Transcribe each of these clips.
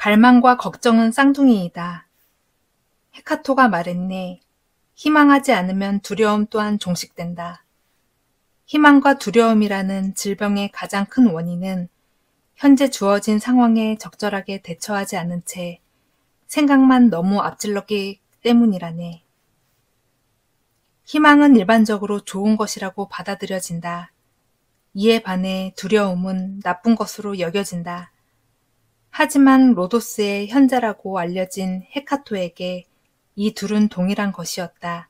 갈망과 걱정은 쌍둥이이다. 헤카토가 말했네. 희망하지 않으면 두려움 또한 종식된다. 희망과 두려움이라는 질병의 가장 큰 원인은 현재 주어진 상황에 적절하게 대처하지 않은 채 생각만 너무 앞질렀기 때문이라네. 희망은 일반적으로 좋은 것이라고 받아들여진다. 이에 반해 두려움은 나쁜 것으로 여겨진다. 하지만 로도스의 현자라고 알려진 헤카토에게 이 둘은 동일한 것이었다.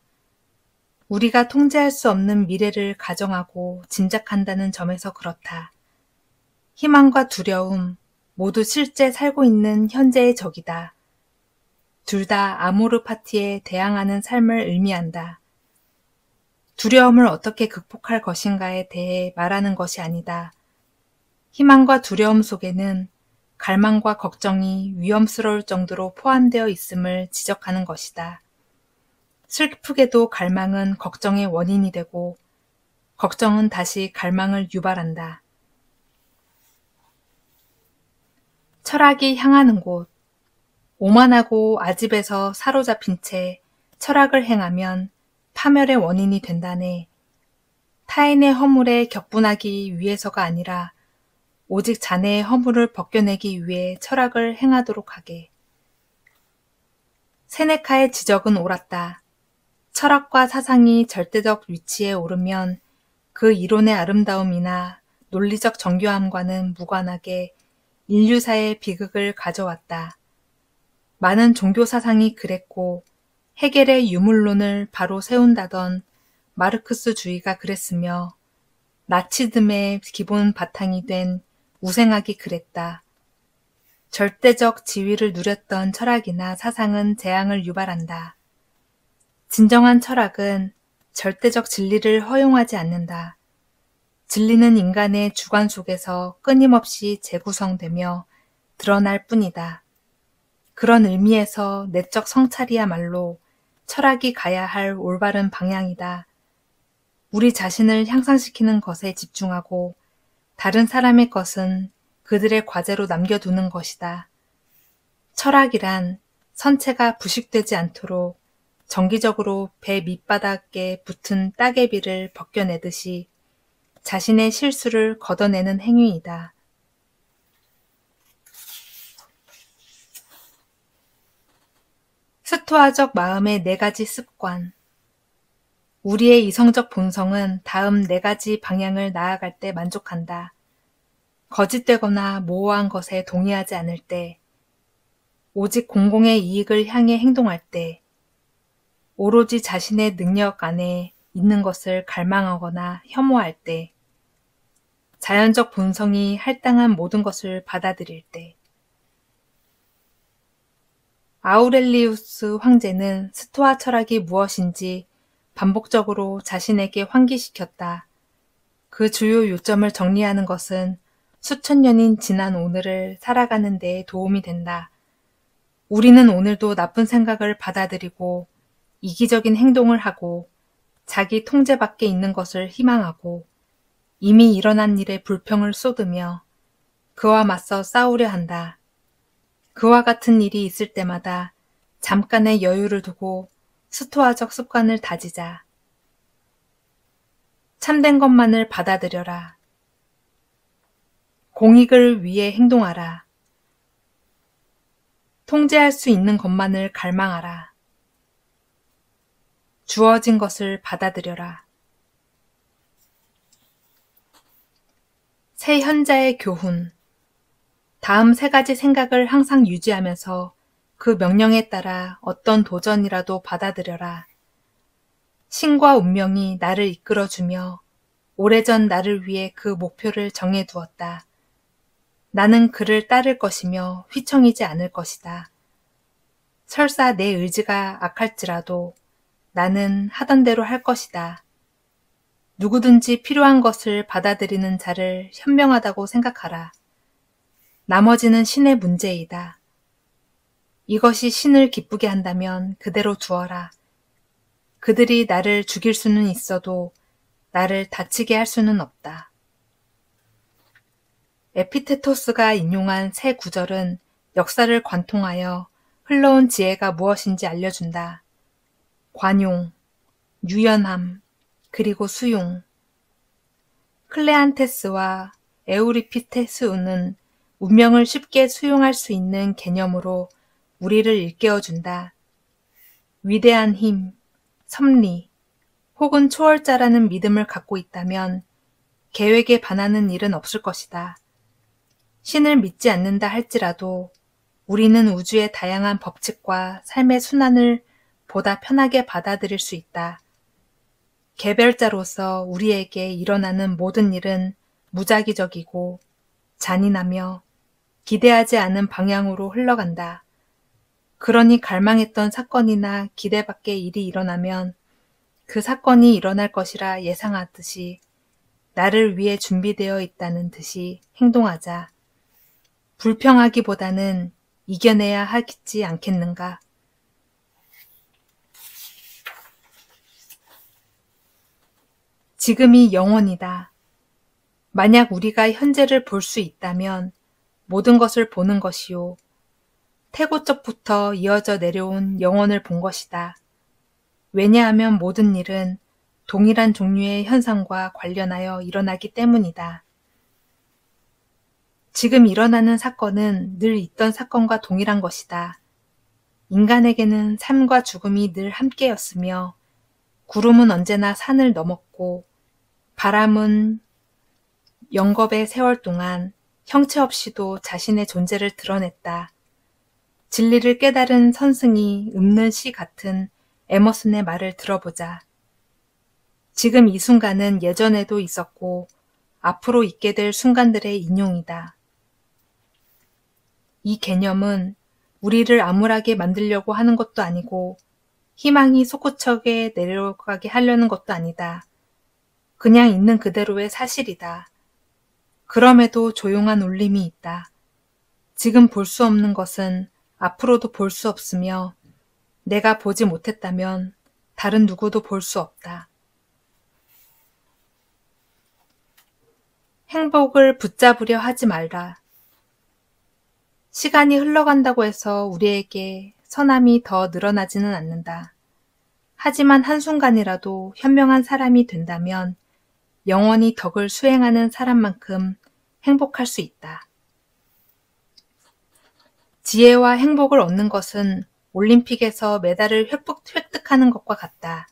우리가 통제할 수 없는 미래를 가정하고 짐작한다는 점에서 그렇다. 희망과 두려움 모두 실제 살고 있는 현재의 적이다. 둘 다 아모르 파티에 대항하는 삶을 의미한다. 두려움을 어떻게 극복할 것인가에 대해 말하는 것이 아니다. 희망과 두려움 속에는 갈망과 걱정이 위험스러울 정도로 포함되어 있음을 지적하는 것이다. 슬프게도 갈망은 걱정의 원인이 되고 걱정은 다시 갈망을 유발한다. 철학이 향하는 곳. 오만하고 아집에서 사로잡힌 채 철학을 행하면 파멸의 원인이 된다네. 타인의 허물에 격분하기 위해서가 아니라 오직 자네의 허물을 벗겨내기 위해 철학을 행하도록 하게. 세네카의 지적은 옳았다. 철학과 사상이 절대적 위치에 오르면 그 이론의 아름다움이나 논리적 정교함과는 무관하게 인류사의 비극을 가져왔다. 많은 종교 사상이 그랬고 헤겔의 유물론을 바로 세운다던 마르크스주의가 그랬으며 나치즘의 기본 바탕이 된 우생학이 그랬다. 절대적 지위를 누렸던 철학이나 사상은 재앙을 유발한다. 진정한 철학은 절대적 진리를 허용하지 않는다. 진리는 인간의 주관 속에서 끊임없이 재구성되며 드러날 뿐이다. 그런 의미에서 내적 성찰이야말로 철학이 가야 할 올바른 방향이다. 우리 자신을 향상시키는 것에 집중하고 다른 사람의 것은 그들의 과제로 남겨두는 것이다. 철학이란 선체가 부식되지 않도록 정기적으로 배 밑바닥에 붙은 따개비를 벗겨내듯이 자신의 실수를 걷어내는 행위이다. 스토아적 마음의 4가지 습관. 우리의 이성적 본성은 다음 4가지 방향을 나아갈 때 만족한다. 거짓되거나 모호한 것에 동의하지 않을 때, 오직 공공의 이익을 향해 행동할 때, 오로지 자신의 능력 안에 있는 것을 갈망하거나 혐오할 때, 자연적 본성이 할당한 모든 것을 받아들일 때. 아우렐리우스 황제는 스토아 철학이 무엇인지 반복적으로 자신에게 환기시켰다. 그 주요 요점을 정리하는 것은 수천 년인 지난 오늘을 살아가는 데 도움이 된다. 우리는 오늘도 나쁜 생각을 받아들이고 이기적인 행동을 하고 자기 통제 밖에 있는 것을 희망하고 이미 일어난 일에 불평을 쏟으며 그와 맞서 싸우려 한다. 그와 같은 일이 있을 때마다 잠깐의 여유를 두고 스토아적 습관을 다지자. 참된 것만을 받아들여라. 공익을 위해 행동하라. 통제할 수 있는 것만을 갈망하라. 주어진 것을 받아들여라. 새 현자의 교훈. 다음 3가지 생각을 항상 유지하면서 그 명령에 따라 어떤 도전이라도 받아들여라. 신과 운명이 나를 이끌어주며 오래전 나를 위해 그 목표를 정해두었다. 나는 그를 따를 것이며 휘청이지 않을 것이다. 설사 내 의지가 악할지라도 나는 하던 대로 할 것이다. 누구든지 필요한 것을 받아들이는 자를 현명하다고 생각하라. 나머지는 신의 문제이다. 이것이 신을 기쁘게 한다면 그대로 두어라. 그들이 나를 죽일 수는 있어도 나를 다치게 할 수는 없다. 에피테토스가 인용한 새 구절은 역사를 관통하여 흘러온 지혜가 무엇인지 알려준다. 관용, 유연함, 그리고 수용. 클레안테스와 에우리피테스우는 운명을 쉽게 수용할 수 있는 개념으로 우리를 일깨워준다. 위대한 힘, 섭리, 혹은 초월자라는 믿음을 갖고 있다면 계획에 반하는 일은 없을 것이다. 신을 믿지 않는다 할지라도 우리는 우주의 다양한 법칙과 삶의 순환을 보다 편하게 받아들일 수 있다. 개별자로서 우리에게 일어나는 모든 일은 무작위적이고 잔인하며 기대하지 않은 방향으로 흘러간다. 그러니 갈망했던 사건이나 기대 밖의 일이 일어나면 그 사건이 일어날 것이라 예상하듯이 나를 위해 준비되어 있다는 듯이 행동하자. 불평하기보다는 이겨내야 하겠지 않겠는가. 지금이 영원이다. 만약 우리가 현재를 볼 수 있다면 모든 것을 보는 것이요. 태고적부터 이어져 내려온 영원을 본 것이다. 왜냐하면 모든 일은 동일한 종류의 현상과 관련하여 일어나기 때문이다. 지금 일어나는 사건은 늘 있던 사건과 동일한 것이다. 인간에게는 삶과 죽음이 늘 함께였으며 구름은 언제나 산을 넘었고 바람은 영겁의 세월 동안 형체 없이도 자신의 존재를 드러냈다. 진리를 깨달은 선승이 읊는 시 같은 에머슨의 말을 들어보자. 지금 이 순간은 예전에도 있었고 앞으로 있게 될 순간들의 인용이다. 이 개념은 우리를 암울하게 만들려고 하는 것도 아니고 희망이 솟구쳐게 내려가게 하려는 것도 아니다. 그냥 있는 그대로의 사실이다. 그럼에도 조용한 울림이 있다. 지금 볼 수 없는 것은 앞으로도 볼 수 없으며 내가 보지 못했다면 다른 누구도 볼 수 없다. 행복을 붙잡으려 하지 말라. 시간이 흘러간다고 해서 우리에게 선함이 더 늘어나지는 않는다. 하지만 한순간이라도 현명한 사람이 된다면 영원히 덕을 수행하는 사람만큼 행복할 수 있다. 지혜와 행복을 얻는 것은 올림픽에서 메달을 획득하는 것과 같다.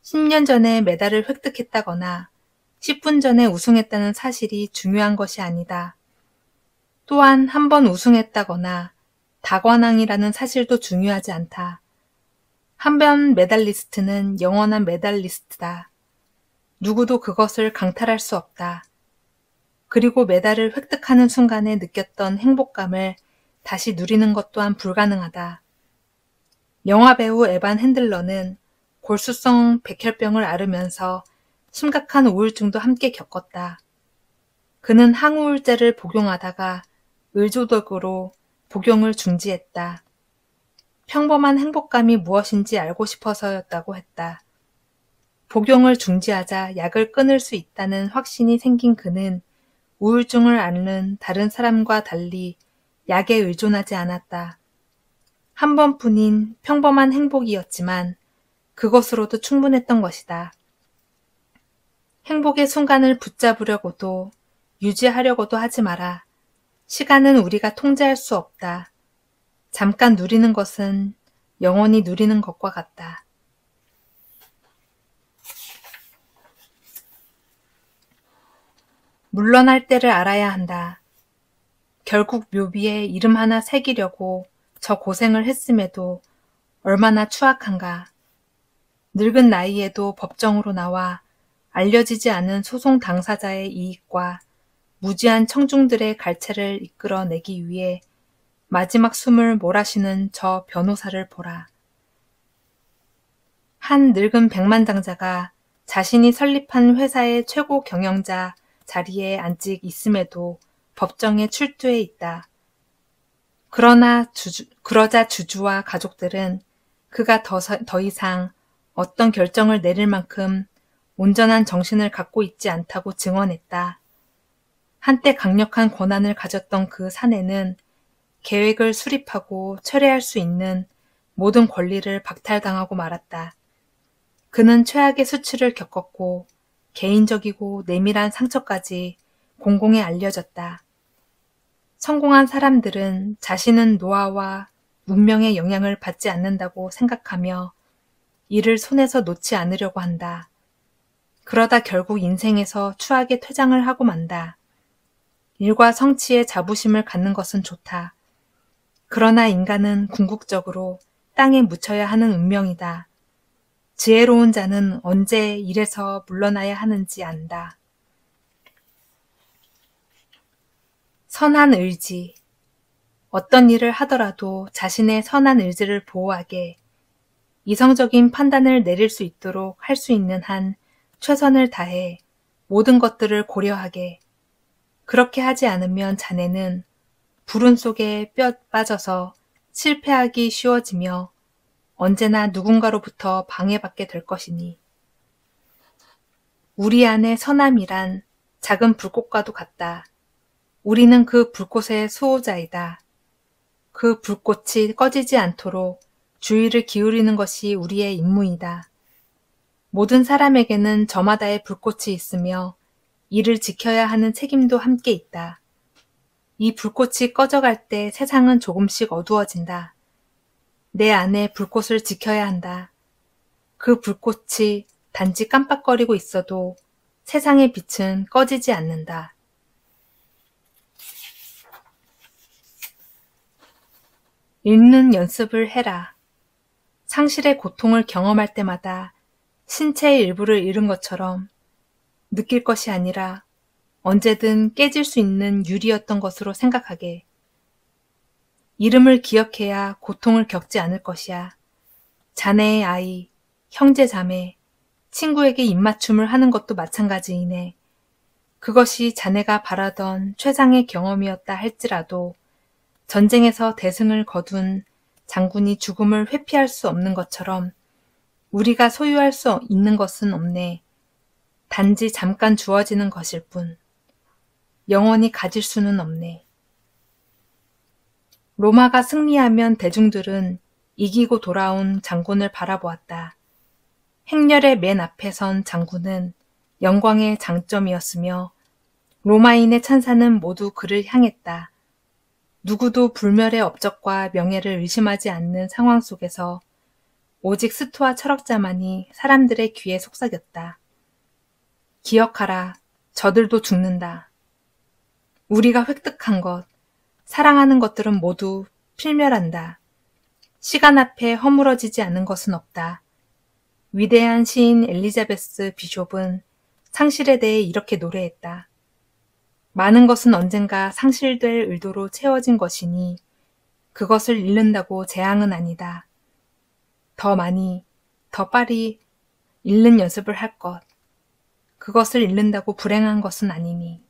10년 전에 메달을 획득했다거나 10분 전에 우승했다는 사실이 중요한 것이 아니다. 또한 한 번 우승했다거나 다관왕이라는 사실도 중요하지 않다. 한 번 메달리스트는 영원한 메달리스트다. 누구도 그것을 강탈할 수 없다. 그리고 메달을 획득하는 순간에 느꼈던 행복감을 다시 누리는 것 또한 불가능하다. 영화배우 에반 핸들러는 골수성 백혈병을 앓으면서 심각한 우울증도 함께 겪었다. 그는 항우울제를 복용하다가 의도적으로 복용을 중지했다. 평범한 행복감이 무엇인지 알고 싶어서였다고 했다. 복용을 중지하자 약을 끊을 수 있다는 확신이 생긴 그는 우울증을 앓는 다른 사람과 달리 약에 의존하지 않았다. 한 번뿐인 평범한 행복이었지만 그것으로도 충분했던 것이다. 행복의 순간을 붙잡으려고도 유지하려고도 하지 마라. 시간은 우리가 통제할 수 없다. 잠깐 누리는 것은 영원히 누리는 것과 같다. 물러날 때를 알아야 한다. 결국 묘비에 이름 하나 새기려고 저 고생을 했음에도 얼마나 추악한가. 늙은 나이에도 법정으로 나와 알려지지 않은 소송 당사자의 이익과 무지한 청중들의 갈채를 이끌어내기 위해 마지막 숨을 몰아쉬는 저 변호사를 보라. 한 늙은 백만장자가 자신이 설립한 회사의 최고 경영자 자리에 앉아 있음에도 법정에 출두해 있다. 그러자 주주와 가족들은 그가 더 이상 어떤 결정을 내릴 만큼 온전한 정신을 갖고 있지 않다고 증언했다. 한때 강력한 권한을 가졌던 그 사내는 계획을 수립하고 철회할 수 있는 모든 권리를 박탈당하고 말았다. 그는 최악의 수치를 겪었고 개인적이고 내밀한 상처까지 공공에 알려졌다. 성공한 사람들은 자신은 노화와 문명의 영향을 받지 않는다고 생각하며 이를 손에서 놓지 않으려고 한다. 그러다 결국 인생에서 추하게 퇴장을 하고 만다. 일과 성취에 자부심을 갖는 것은 좋다. 그러나 인간은 궁극적으로 땅에 묻혀야 하는 운명이다. 지혜로운 자는 언제 일에서 물러나야 하는지 안다. 선한 의지. 어떤 일을 하더라도 자신의 선한 의지를 보호하게, 이성적인 판단을 내릴 수 있도록 할 수 있는 한 최선을 다해 모든 것들을 고려하게. 그렇게 하지 않으면 자네는 불운 속에 뼈 빠져서 실패하기 쉬워지며 언제나 누군가로부터 방해받게 될 것이니. 우리 안의 선함이란 작은 불꽃과도 같다. 우리는 그 불꽃의 수호자이다. 그 불꽃이 꺼지지 않도록 주의를 기울이는 것이 우리의 임무이다. 모든 사람에게는 저마다의 불꽃이 있으며 이를 지켜야 하는 책임도 함께 있다. 이 불꽃이 꺼져갈 때 세상은 조금씩 어두워진다. 내 안에 불꽃을 지켜야 한다. 그 불꽃이 단지 깜빡거리고 있어도 세상의 빛은 꺼지지 않는다. 읽는 연습을 해라. 상실의 고통을 경험할 때마다 신체의 일부를 잃은 것처럼 느낄 것이 아니라 언제든 깨질 수 있는 유리였던 것으로 생각하게. 이름을 기억해야 고통을 겪지 않을 것이야. 자네의 아이, 형제 자매, 친구에게 입맞춤을 하는 것도 마찬가지이네. 그것이 자네가 바라던 최상의 경험이었다 할지라도 전쟁에서 대승을 거둔 장군이 죽음을 회피할 수 없는 것처럼 우리가 소유할 수 있는 것은 없네. 단지 잠깐 주어지는 것일 뿐. 영원히 가질 수는 없네. 로마가 승리하면 대중들은 이기고 돌아온 장군을 바라보았다. 행렬의 맨 앞에 선 장군은 영광의 장점이었으며 로마인의 찬사는 모두 그를 향했다. 누구도 불멸의 업적과 명예를 의심하지 않는 상황 속에서 오직 스투아 철학자만이 사람들의 귀에 속삭였다. 기억하라, 저들도 죽는다. 우리가 획득한 것, 사랑하는 것들은 모두 필멸한다. 시간 앞에 허물어지지 않은 것은 없다. 위대한 시인 엘리자베스 비숍은 상실에 대해 이렇게 노래했다. 많은 것은 언젠가 상실될 의도로 채워진 것이니 그것을 잃는다고 재앙은 아니다. 더 많이, 더 빨리 잃는 연습을 할 것. 그것을 잃는다고 불행한 것은 아니니.